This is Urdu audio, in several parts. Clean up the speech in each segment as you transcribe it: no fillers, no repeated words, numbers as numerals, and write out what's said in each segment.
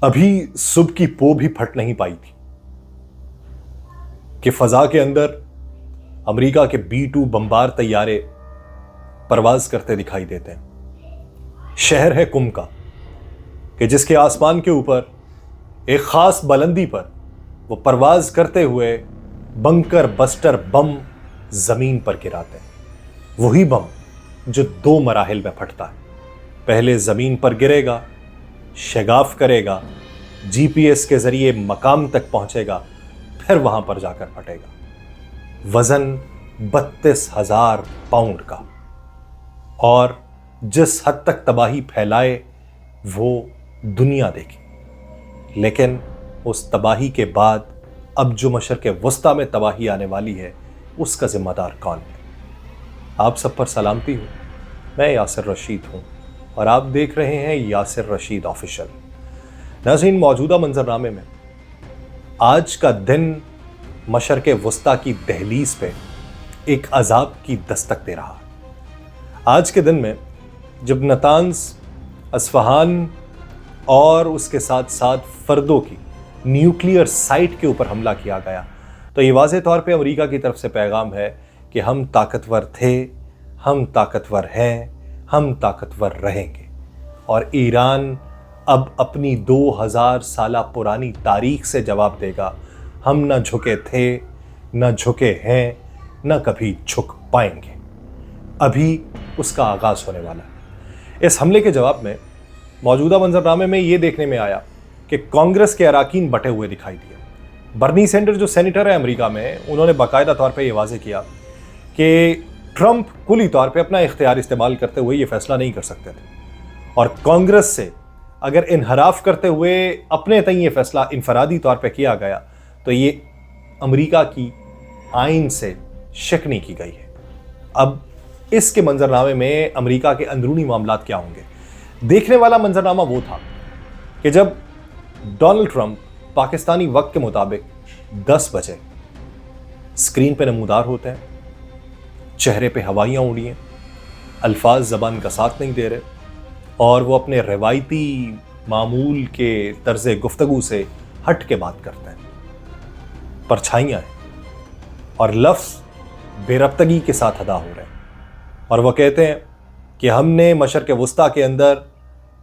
ابھی صبح کی پو بھی پھٹ نہیں پائی تھی کہ فضا کے اندر امریکہ کے B-2 بمبار طیارے پرواز کرتے دکھائی دیتے ہیں۔ شہر ہے کم کا کہ جس کے آسمان کے اوپر ایک خاص بلندی پر وہ پرواز کرتے ہوئے بنکر بسٹر بم زمین پر گراتے ہیں۔ وہی بم جو 2 مراحل میں پھٹتا ہے، پہلے زمین پر گرے گا، شگاف کرے گا، GPS کے ذریعے مقام تک پہنچے گا، پھر وہاں پر جا کر پھٹے گا۔ وزن 32,000 پاؤنڈ کا، اور جس حد تک تباہی پھیلائے وہ دنیا دیکھی۔ لیکن اس تباہی کے بعد اب جو مشرق وسطیٰ میں تباہی آنے والی ہے اس کا ذمہ دار کون ہے؟ آپ سب پر سلامتی ہو، میں یاسر رشید ہوں اور آپ دیکھ رہے ہیں یاسر رشید آفیشل۔ ناظرین، موجودہ منظرنامے میں آج کا دن مشرق وسطیٰ کی دہلیز پہ ایک عذاب کی دستک دے رہا۔ آج کے دن میں جب نتانز، اصفہان اور اس کے ساتھ ساتھ فردوں کی نیوکلیئر سائٹ کے اوپر حملہ کیا گیا تو یہ واضح طور پہ امریکہ کی طرف سے پیغام ہے کہ ہم طاقتور تھے، ہم طاقتور ہیں، ہم طاقتور رہیں گے، اور ایران اب اپنی 2000 سالہ پرانی تاریخ سے جواب دے گا۔ ہم نہ جھکے تھے، نہ جھکے ہیں، نہ کبھی جھک پائیں گے۔ ابھی اس کا آغاز ہونے والا ہے۔ اس حملے کے جواب میں موجودہ منظرنامے میں یہ دیکھنے میں آیا کہ کانگریس کے اراکین بٹے ہوئے دکھائی دیے۔ برنی سینڈر جو سینیٹر ہے امریکہ میں، انہوں نے باقاعدہ طور پہ یہ واضح کیا کہ ٹرمپ کلی طور پہ اپنا اختیار استعمال کرتے ہوئے یہ فیصلہ نہیں کر سکتے تھے، اور کانگریس سے اگر انحراف کرتے ہوئے اپنے تئیں یہ فیصلہ انفرادی طور پہ کیا گیا تو یہ امریکہ کی آئین سے شکنی کی گئی ہے۔ اب اس کے منظرنامے میں امریکہ کے اندرونی معاملات کیا ہوں گے؟ دیکھنے والا منظرنامہ وہ تھا کہ جب ڈونلڈ ٹرمپ پاکستانی وقت کے مطابق 10 بجے اسکرین پہ نمودار ہوتے ہیں، چہرے پہ ہوائیاں اڑی ہیں، الفاظ زبان کا ساتھ نہیں دے رہے، اور وہ اپنے روایتی معمول کے طرز گفتگو سے ہٹ کے بات کرتے ہیں، پرچھائیاں ہیں اور لفظ بے ربطگی کے ساتھ ادا ہو رہے ہیں، اور وہ کہتے ہیں کہ ہم نے مشرق وسطیٰ کے اندر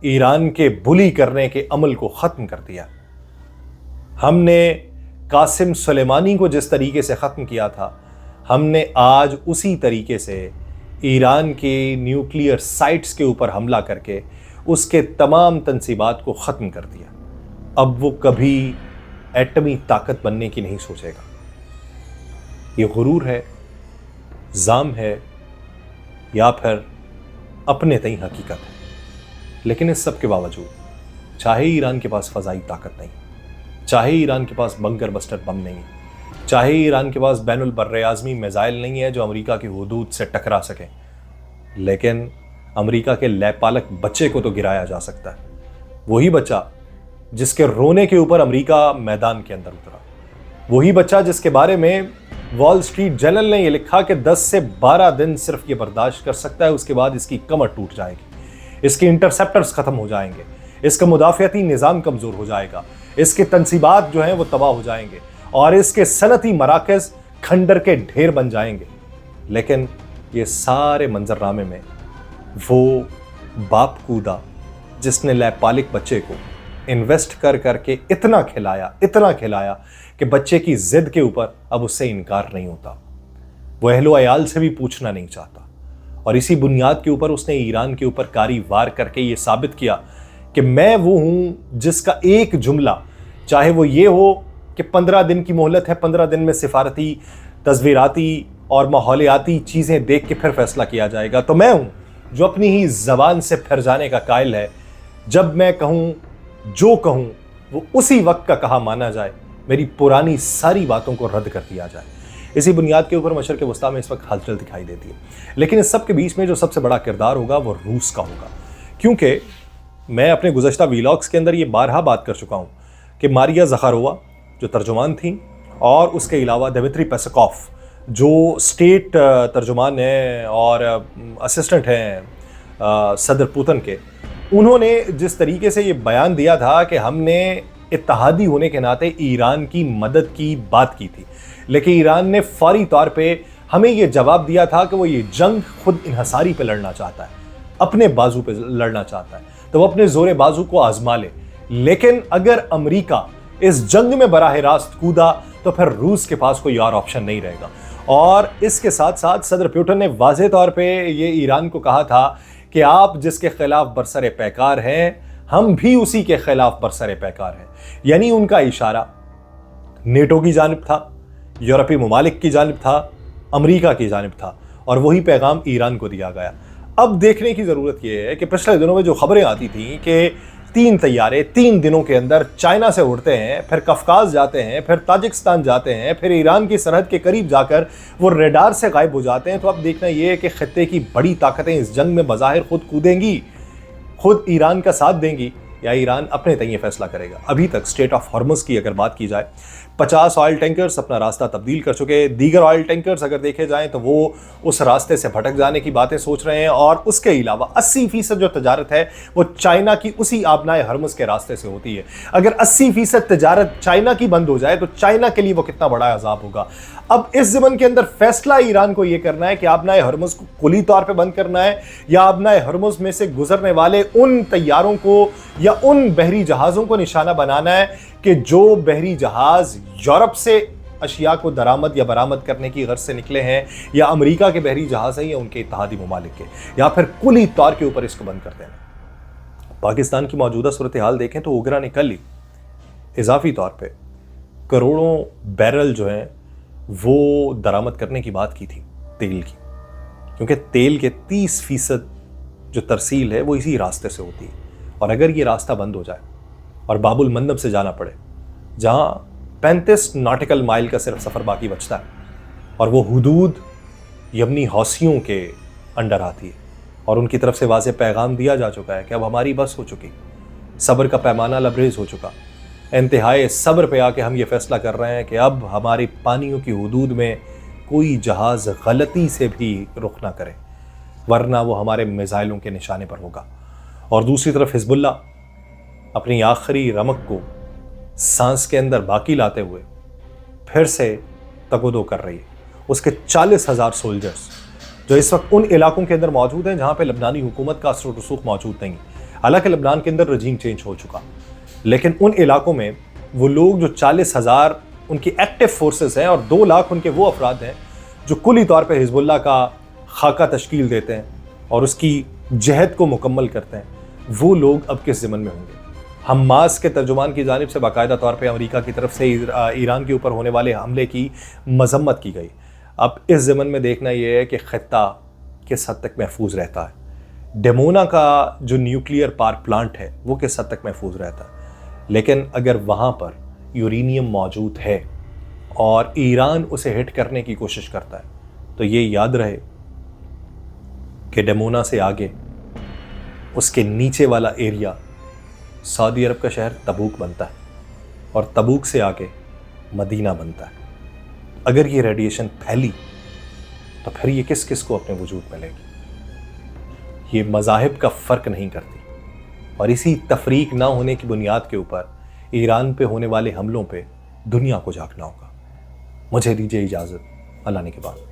ایران کے بلی کرنے کے عمل کو ختم کر دیا۔ ہم نے قاسم سلیمانی کو جس طریقے سے ختم کیا تھا، ہم نے آج اسی طریقے سے ایران کے نیوکلیئر سائٹس کے اوپر حملہ کر کے اس کے تمام تنصیبات کو ختم کر دیا۔ اب وہ کبھی ایٹمی طاقت بننے کی نہیں سوچے گا۔ یہ غرور ہے، زام ہے، یا پھر اپنے تئیں حقیقت ہے۔ لیکن اس سب کے باوجود چاہے ایران کے پاس فضائی طاقت نہیں، چاہے ایران کے پاس بنکر بسٹر بم نہیں، چاہے ایران کے پاس بین البر اعظمی میزائل نہیں ہے جو امریکہ کی حدود سے ٹکرا سکیں، لیکن امریکہ کے لے پالک بچے کو تو گرایا جا سکتا ہے۔ وہی بچہ جس کے رونے کے اوپر امریکہ میدان کے اندر اترا، وہی بچہ جس کے بارے میں وال اسٹریٹ جرنل نے یہ لکھا کہ 10 سے 12 دن صرف یہ برداشت کر سکتا ہے، اس کے بعد اس کی کمر ٹوٹ جائے گی، اس کے انٹرسیپٹرز ختم ہو جائیں گے، اس کا مدافعتی نظام کمزور ہو جائے گا، اس کے تنصیبات جو ہیں وہ تباہ ہو جائیں گے، اور اس کے صنعتی مراکز کھنڈر کے ڈھیر بن جائیں گے۔ لیکن یہ سارے منظرنامے میں وہ باپ کودا جس نے لے پالک بچے کو انویسٹ کر کر کے اتنا کھلایا کہ بچے کی ضد کے اوپر اب اس سے انکار نہیں ہوتا، وہ اہل و عیال سے بھی پوچھنا نہیں چاہتا، اور اسی بنیاد کے اوپر اس نے ایران کے اوپر کاری وار کر کے یہ ثابت کیا کہ میں وہ ہوں جس کا ایک جملہ، چاہے وہ یہ ہو کہ 15 دن کی مہلت ہے، 15 دن میں سفارتی، تصویراتی اور ماحولیاتی چیزیں دیکھ کے پھر فیصلہ کیا جائے گا، تو میں ہوں جو اپنی ہی زبان سے پھر جانے کا قائل ہے۔ جب میں کہوں، جو کہوں وہ اسی وقت کا کہا مانا جائے، میری پرانی ساری باتوں کو رد کر دیا جائے۔ اسی بنیاد کے اوپر مشرق وسطیٰ میں اس وقت ہلچل دکھائی دیتی ہے، لیکن اس سب کے بیچ میں جو سب سے بڑا کردار ہوگا وہ روس کا ہوگا، کیونکہ میں اپنے گزشتہ ویلاگز کے اندر یہ بارہا بات کر چکا ہوں کہ ماریا زخارووا جو ترجمان تھیں، اور اس کے علاوہ دمیتری پیسکوف جو اسٹیٹ ترجمان ہیں اور اسسٹنٹ ہیں صدر پوتن کے، انہوں نے جس طریقے سے یہ بیان دیا تھا کہ ہم نے اتحادی ہونے کے ناطے ایران کی مدد کی بات کی تھی، لیکن ایران نے فوری طور پہ ہمیں یہ جواب دیا تھا کہ وہ یہ جنگ خود انحصاری پہ لڑنا چاہتا ہے، اپنے بازو پہ لڑنا چاہتا ہے، تو وہ اپنے زور بازو کو آزما لے۔ لیکن اگر امریکہ اس جنگ میں براہ راست کودا تو پھر روس کے پاس کوئی اور آپشن نہیں رہے گا۔ اور اس کے ساتھ ساتھ صدر پیوٹن نے واضح طور پہ یہ ایران کو کہا تھا کہ آپ جس کے خلاف برسر پیکار ہیں ہم بھی اسی کے خلاف برسر پیکار ہیں، یعنی ان کا اشارہ نیٹو کی جانب تھا، یورپی ممالک کی جانب تھا، امریکہ کی جانب تھا، اور وہی پیغام ایران کو دیا گیا۔ اب دیکھنے کی ضرورت یہ ہے کہ پچھلے دنوں میں جو خبریں آتی تھیں کہ 3 طیارے 3 دنوں کے اندر چائنا سے اڑتے ہیں، پھر قفقاز جاتے ہیں، پھر تاجکستان جاتے ہیں، پھر ایران کی سرحد کے قریب جا کر وہ ریڈار سے غائب ہو جاتے ہیں، تو اب دیکھنا یہ ہے کہ خطے کی بڑی طاقتیں اس جنگ میں بظاہر خود کودیں گی، خود ایران کا ساتھ دیں گی، یا ایران اپنے تئیں فیصلہ کرے گا۔ ابھی تک اسٹریٹ آف ہارمز کی اگر بات کی جائے، 50 آئل ٹینکرز اپنا راستہ تبدیل کر چکے، دیگر آئل ٹینکرز اگر دیکھے جائیں تو وہ اس راستے سے بھٹک جانے کی باتیں سوچ رہے ہیں، اور اس کے علاوہ 80% جو تجارت ہے وہ چائنا کی اسی آبنائے ہرمز کے راستے سے ہوتی ہے۔ اگر 80% تجارت چائنا کی بند ہو جائے تو چائنا کے لیے وہ کتنا بڑا عذاب ہوگا۔ اب اس زمن کے اندر فیصلہ ایران کو یہ کرنا ہے کہ آبنائے ہرمز کو کلی طور پہ بند کرنا ہے، یا آبنائے ہرمز میں سے گزرنے والے ان طیاروں کو یا ان بحری جہازوں کو نشانہ بنانا ہے کہ جو بحری جہاز یورپ سے اشیاء کو درآمد یا برآمد کرنے کی غرض سے نکلے ہیں، یا امریکہ کے بحری جہاز ہیں یا ان کے اتحادی ممالک کے، یا پھر کلی طور کے اوپر اس کو بند کر دینا۔ پاکستان کی موجودہ صورتحال دیکھیں تو اوگرا نے کل ہی اضافی طور پہ کروڑوں بیرل جو ہیں وہ درآمد کرنے کی بات کی تھی تیل کی، کیونکہ تیل کے 30% جو ترسیل ہے وہ اسی راستے سے ہوتی ہے، اور اگر یہ راستہ بند ہو جائے اور باب المندب سے جانا پڑے جہاں 35 ناٹیکل مائل کا صرف سفر باقی بچتا ہے، اور وہ حدود یمنی حوثیوں کے انڈر آتی ہے، اور ان کی طرف سے واضح پیغام دیا جا چکا ہے کہ اب ہماری بس ہو چکی، صبر کا پیمانہ لبریز ہو چکا، انتہائی صبر پہ آ کے ہم یہ فیصلہ کر رہے ہیں کہ اب ہماری پانیوں کی حدود میں کوئی جہاز غلطی سے بھی رخ نہ کرے، ورنہ وہ ہمارے میزائلوں کے نشانے پر ہوگا۔ اور دوسری طرف حزب اللہ اپنی آخری رمق کو سانس کے اندر باقی لاتے ہوئے پھر سے تگودو کر رہی ہے۔ اس کے 40,000 سولجرز جو اس وقت ان علاقوں کے اندر موجود ہیں جہاں پہ لبنانی حکومت کا اثر و رسوخ موجود نہیں، حالانکہ لبنان کے اندر رجیم چینج ہو چکا، لیکن ان علاقوں میں وہ لوگ جو 40,000 ان کی ایکٹیو فورسز ہیں، اور 2 لاکھ ان کے وہ افراد ہیں جو کلی طور پہ حزب اللہ کا خاکہ تشکیل دیتے ہیں اور اس کی جہد کو مکمل کرتے ہیں، وہ لوگ اب کس ضمن میں ہوں گے؟ حماس کے ترجمان کی جانب سے باقاعدہ طور پہ امریکہ کی طرف سے ایران کے اوپر ہونے والے حملے کی مذمت کی گئی۔ اب اس ضمن میں دیکھنا یہ ہے کہ خطہ کس حد تک محفوظ رہتا ہے، ڈیمونا کا جو نیوکلیئر پاور پلانٹ ہے وہ کس حد تک محفوظ رہتا ہے، لیکن اگر وہاں پر یورینیم موجود ہے اور ایران اسے ہٹ کرنے کی کوشش کرتا ہے تو یہ یاد رہے کہ ڈیمونا سے آگے اس کے نیچے والا ایریا سعودی عرب کا شہر تبوک بنتا ہے، اور تبوک سے آگے مدینہ بنتا ہے۔ اگر یہ ریڈیشن پھیلی تو پھر یہ کس کس کو اپنے وجود ملے گی؟ یہ مذاہب کا فرق نہیں کرتی، اور اسی تفریق نہ ہونے کی بنیاد کے اوپر ایران پہ ہونے والے حملوں پہ دنیا کو جھانکنا ہوگا۔ مجھے دیجیے اجازت، اللہ نے کے بعد۔